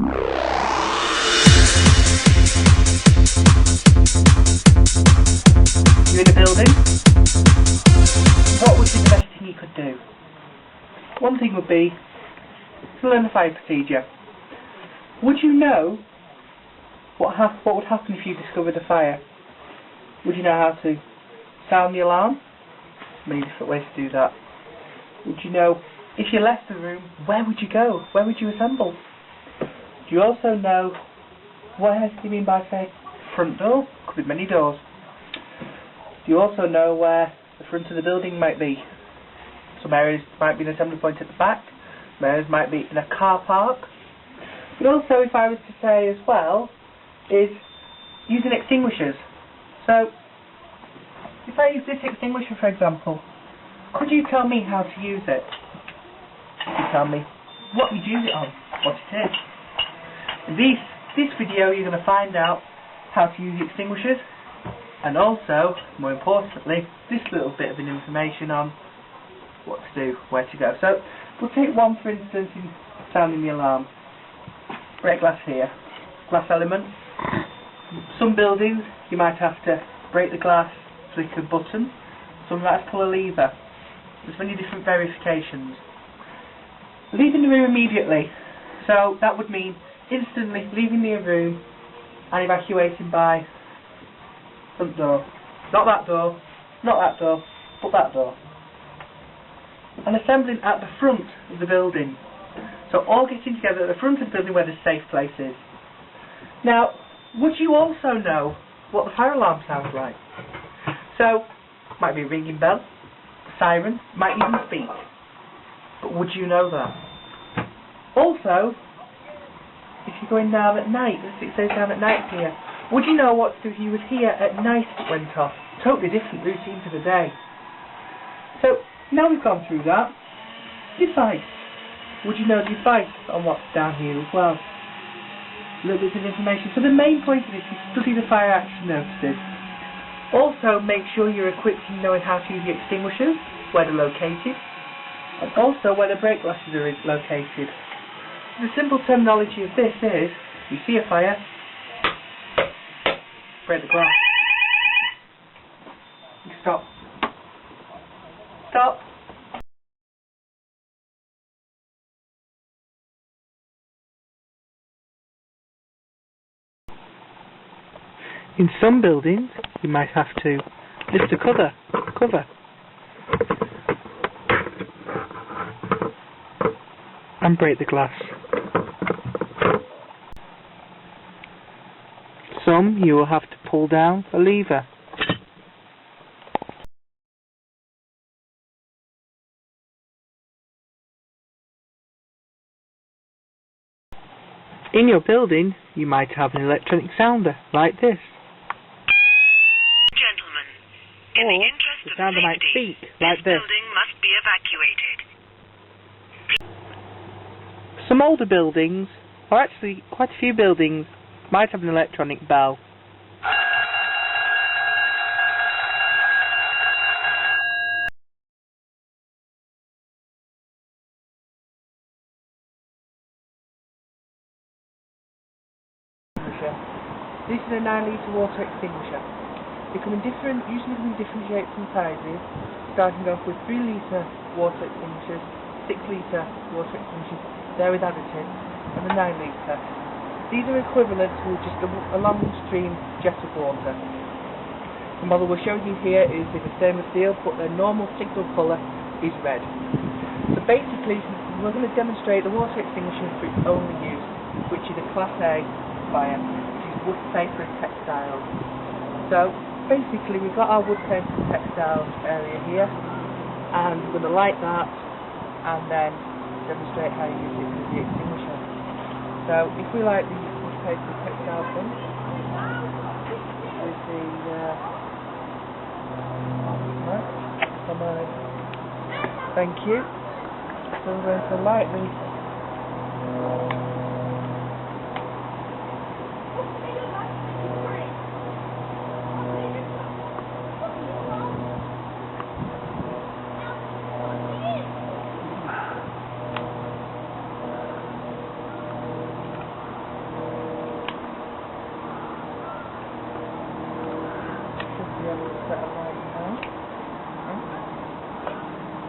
You're in a building. What would be the best thing you could do? One thing would be to learn the fire procedure. Would you know what would happen if you discovered a fire? Would you know how to sound the alarm? Many different ways to do that. Would you know if you left the room, where would you go? Where would you assemble? Do you also know where do you mean by, say, front door? Could be many doors. Do you also know where the front of the building might be? Some areas might be an assembly point at the back, some areas might be in a car park. But also, if I was to say as well, is using extinguishers. So, if I use this extinguisher for example, could you tell me how to use it? Could you tell me what you'd use it on, what it is? In this video you're going to find out how to use the extinguishers, and also, more importantly, this little bit of an information on what to do, where to go. So, we'll take one for instance in sounding the alarm. Break glass here, glass element. Some buildings you might have to break the glass, flick a button, some might have to pull a lever. There's many different verifications. Leaving the room immediately, so that would mean instantly leaving the room and evacuating by front door. Not that door, not that door, but that door. And assembling at the front of the building. So all getting together at the front of the building where the safe place is. Now, would you also know what the fire alarm sounds like? So, might be a ringing bell, a siren, might even speak. But would you know that? Also, if you're going down at night, it says down at night here, would you know what to do if you would hear at night it went off? Totally different routine to the day. So, now we've gone through that, device. Would you know the advice on what's down here as well? A little bit of information. So the main point of this is study the fire action notices. Also make sure you're equipped in knowing how to use the extinguishers, where they're located, and also where the brake glasses are located. The simple terminology of this is, you see a fire, break the glass. You stop. Stop. In some buildings, you might have to lift the cover, and break the glass. Some you will have to pull down a lever. In your building, you might have an electronic sounder like this. In the interest of safety, this building must be evacuated. Some older buildings, or actually quite a few buildings, might have an electronic bell. This is a 9-litre water extinguisher. They come in usually come in different shapes and sizes, starting off with 3-litre water extinguishers, 6-litre water extinguishers, they're with additives, and the 9-litre. These are equivalent to just a long stream jet of water. The model we're showing you here is in a stainless steel, but their normal signal colour is red. So basically, we're going to demonstrate the water extinguisher for its only use, which is a Class A fire, which is wood, paper and textiles. So basically we've got our wood, paper and textiles area here, and we're going to light that and then demonstrate how you use it with the extinguisher. So if we light the wood, paper and textiles one with the thank you. So we're going to light the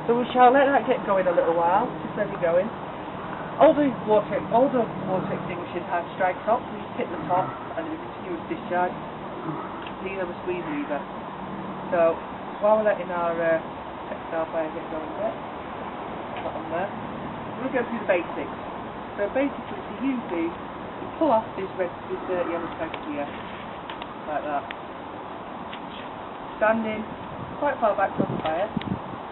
So we shall let that get going a little while, just let it going. All the water extinguishers have strike tops, we just hit the top and then we continue with discharge. These are the squeeze lever. So while we're letting our textile fire get going a bit, put that on there, we'll go through the basics. So basically to use these, you pull off this yellow tag here, like that. Standing quite far back from the fire.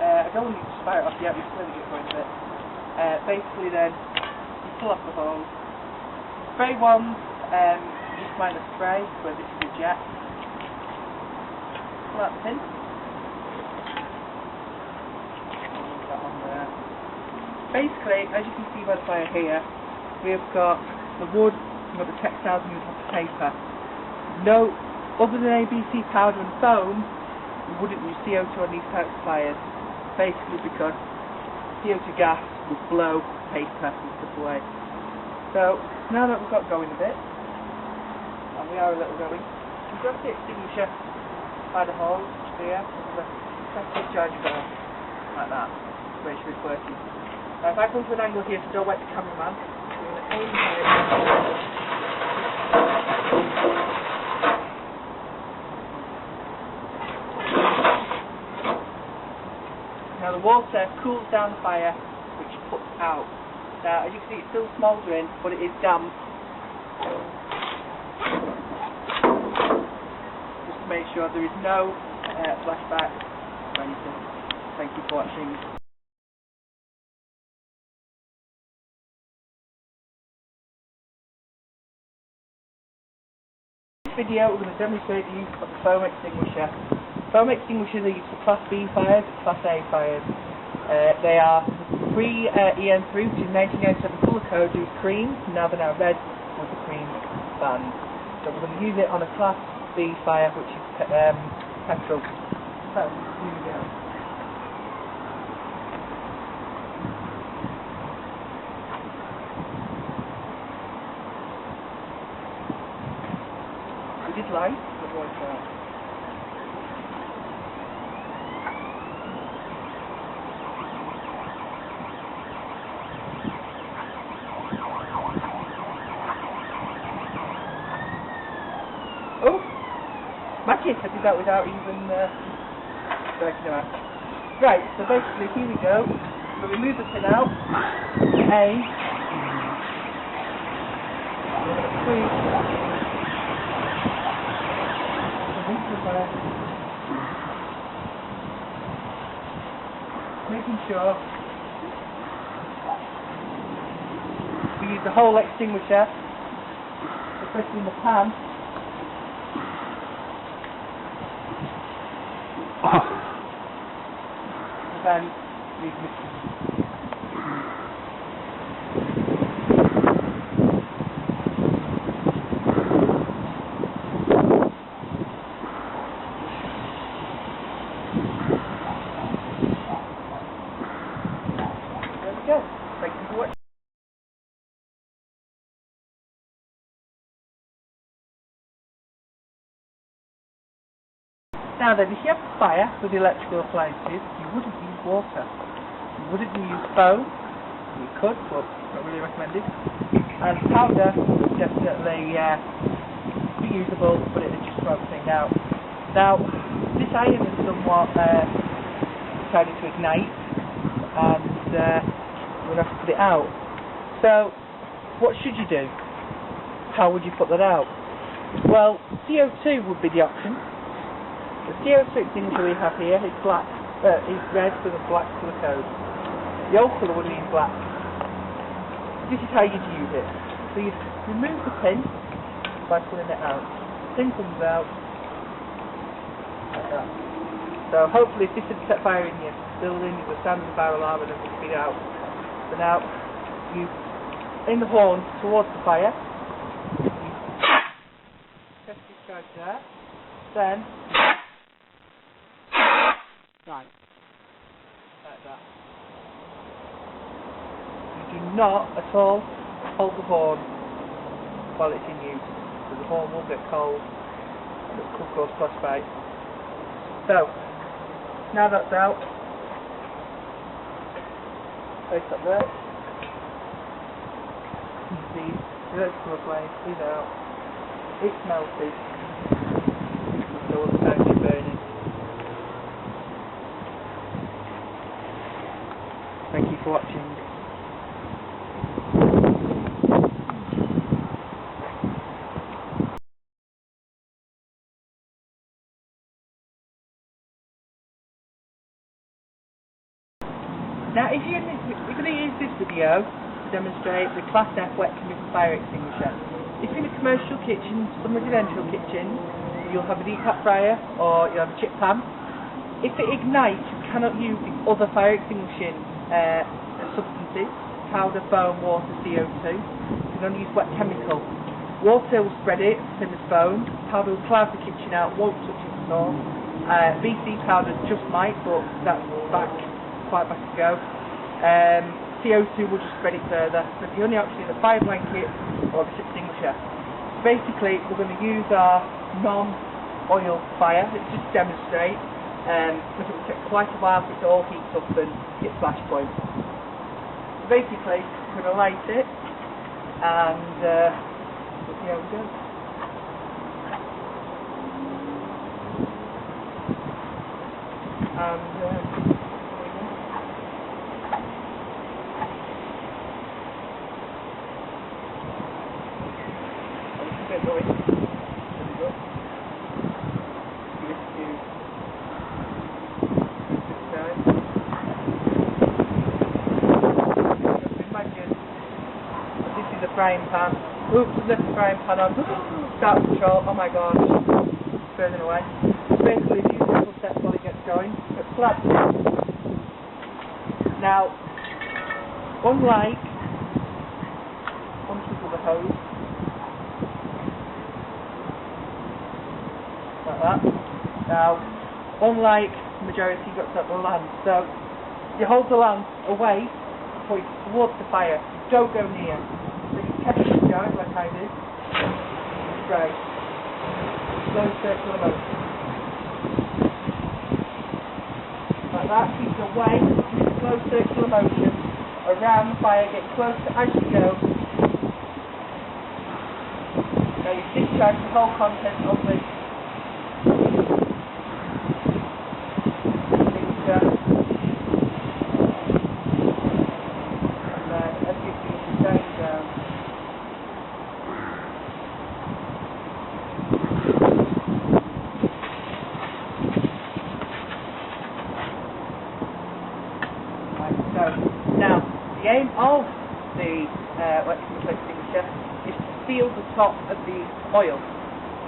I don't want you to fire it off yet, we just let it get going a bit. Basically then, you pull off the hose. Spray wand, just minus spray, where this is a jet. Pull out the pin. Put that on there. Basically, as you can see by the fire here, we've got the wood, we've got the textiles and we've got the paper. No, other than ABC powder and foam, we wouldn't use CO2 on these types of fires. Basically because CO2 gas would blow paper and stuff away. So now that we've got going a bit, and we are a little going, we've got the extinguisher by the hose here, with a discharge valve, like that, to make sure it's working. Now if I come to an angle here so don't wet the cameraman, we're going to aim here. Now the water cools down the fire, which puts out. Now as you can see it's still smouldering, but it is damp. Just to make sure there is no flashback or anything. Thank you for watching. In this video we're going to demonstrate the use of the foam extinguisher. Foam extinguishers are used for Class B fires and Class A fires. They are pre-EN3, which is 1997 colour code, used cream, now they're now red with the cream band. So we're going to use it on a Class B fire, which is petrol. So, here we go. We did light, but what's that? Oh! Magic! I did that without even breaking them out. Right, so basically here we go. We'll remove the pin out. Aim. Squeeze. Making sure we use the whole extinguisher, especially in the pan. And then leave mixing. There we go. Thank you for watching. Now then, if you have a fire with electrical appliances, you wouldn't use water. You wouldn't use foam. You could, but not really recommended. And powder would definitely be usable, but it would just throw everything out. Now, this iron is somewhat decided to ignite, and we're going to have to put it out. So, what should you do? How would you put that out? Well, CO2 would be the option. The CO2 extinguisher we have here is black, is red with a black colour code. The old colour would be black. This is how you'd use it. So you'd remove the pin by pulling it out. The pin comes out like that. So hopefully if this had set fire in your building, you would sound the fire alarm and it would be out. So now you aim the horn towards the fire. Press discharge there. Then right, like that. You do not at all hold the horn while it's in use, because the horn will get cold and it could cause frostbite. So, now that's out, place up there. You can see the electrical flame is out. It's melted. So all the time it's burning. Thank you for watching. Now, if you're going to use this video to demonstrate the Class F wet chemical fire extinguisher, if in a commercial kitchen, some residential kitchens, you'll have a deep pat fryer or you'll have a chip pan. If it ignites, you cannot use the other fire extinguishing substances, powder, foam, water, CO2. You can only use wet chemical. Water will spread it, same as foam. Powder will cloud the kitchen out, won't touch it at all. BC powder just might, but that's quite back to go. CO2 will just spread it further. So the only option is a fire blanket or this extinguisher. So basically, we're going to use our non-oil fire. Let's just demonstrate. Because it will take quite a while for it to all heat up and hit flash point. So basically, we're going to light it and we'll see how we go. And get going. There we go. Give it to this time. Imagine this is a frying pan. Oops, I've left the frying pan on. Start control. Oh my gosh. It's burning away. So basically, these little steps while it gets going. It's flat. Now, unlike with the hose, like that. Now, unlike the majority, you've got to have the lance. So, you hold the lance away, point towards the fire. Don't go near. So you catch it going like I do. Spray. Slow circular motion. Like that. Keep it away. Slow circular motion around the fire. Get closer as you go. Now you discharge the whole content of the mixture, and then as you see it's going down. Right, so now the aim of the wet chemical extinguisher is to seal the top of the oil.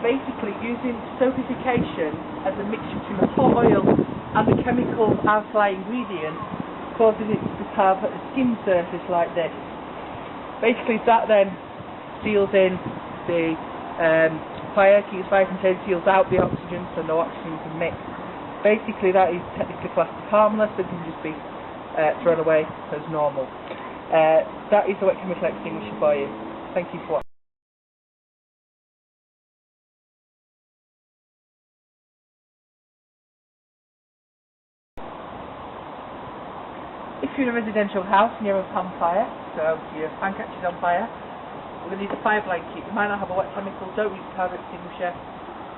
Basically using soapification as a mixture between the hot oil and the chemical alkali ingredient, causing it to have a skin surface like this. Basically that then seals in the fire, keeps fire contained, seals out the oxygen so no oxygen can mix. Basically that is technically classed as harmless and can just be thrown away as normal. That is the wet chemical extinguisher for you. Thank you for watching. If you're in a residential house and you have a pan fire, so your pan catches on fire, we're going to need a fire blanket. You might not have a wet chemical, don't use a powder extinguisher,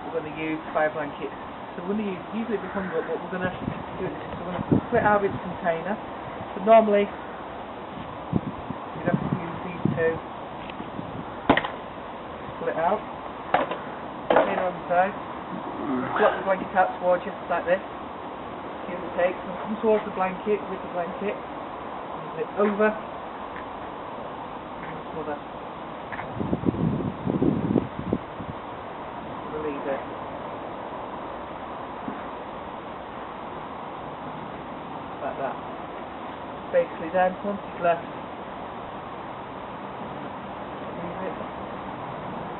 we're going to use fire blanket. So we're going to use, usually it'll be hung up, but we're going to do it. So we're going to put it out of its container. So normally, you'd have to use these two. Pull it out. Container on the side. Flop the blanket out towards you, like this. See what it takes. And come towards the blanket, with the blanket. Move it over. And smother. Release it. Like that. Basically then, once it's left, remove it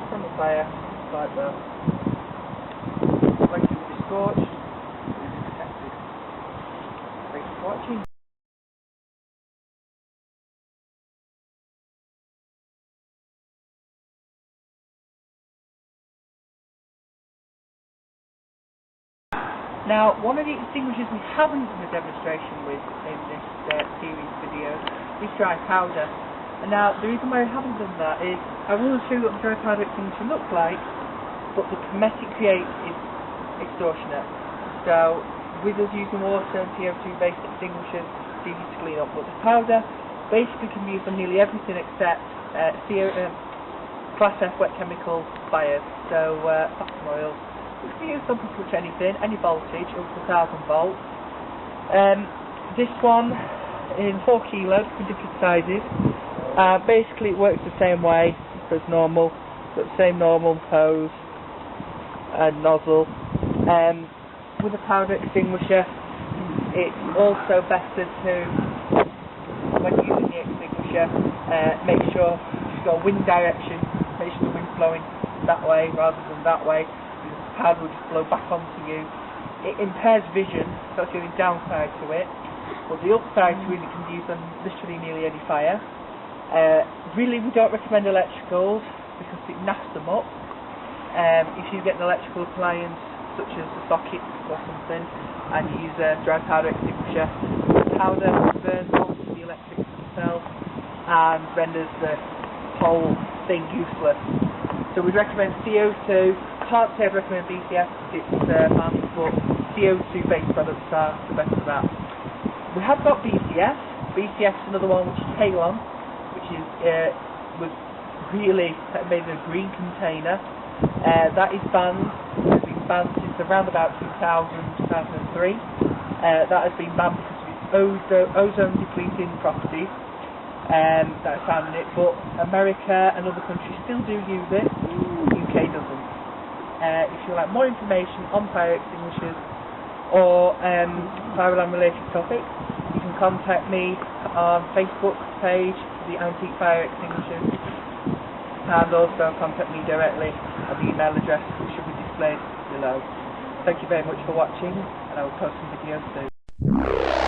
from the fire, like that. The blanket will be scorched, it will be protected. Thanks for watching. Now, one of the extinguishers we haven't done a demonstration with in this series video is dry powder. And now, the reason why I haven't done that is I will show you what the dry powder extinguisher looks like, but the mess it creates is extortionate. So, with us using water and CO2-based extinguishers, it's easy to clean up. But the powder basically can be used on nearly everything except Class F wet chemical fires. So, fats and oils. It can be used on pretty much anything, any voltage, up to 1000 volts. This one in 4 kilos, in different sizes. Basically it works the same way as normal, got the same normal hose and nozzle. With a powder extinguisher, it's also better to, when using the extinguisher, make sure you've got a wind direction, make sure the wind's blowing that way rather than that way. The powder will just blow back onto you. It impairs vision, so that's the only downside to it. But the upside to it, it can be used on literally nearly any fire. Really, we don't recommend electricals because it naps them up. If you get an electrical appliance such as a socket or something, and you use a dry powder extinguisher, the powder burns off the electrics themselves and renders the whole thing useless. So we'd recommend CO2. Can't say I'd recommend BCF because it's banned, but CO2-based products are the best for that. We have got BCF. BCF is another one which is Halon, which is was really made in a green container. That is banned. It's been banned since around about 2000, 2003. That has been banned because of its ozone depleting properties. That is found in it, but America and other countries still do use it. UK doesn't. If you'd like more information on fire extinguishers or fire alarm related topics, you can contact me on Facebook page, the Antique Fire Extinguishers, and also contact me directly on the email address which should be displayed below. Thank you very much for watching, and I will post some videos soon.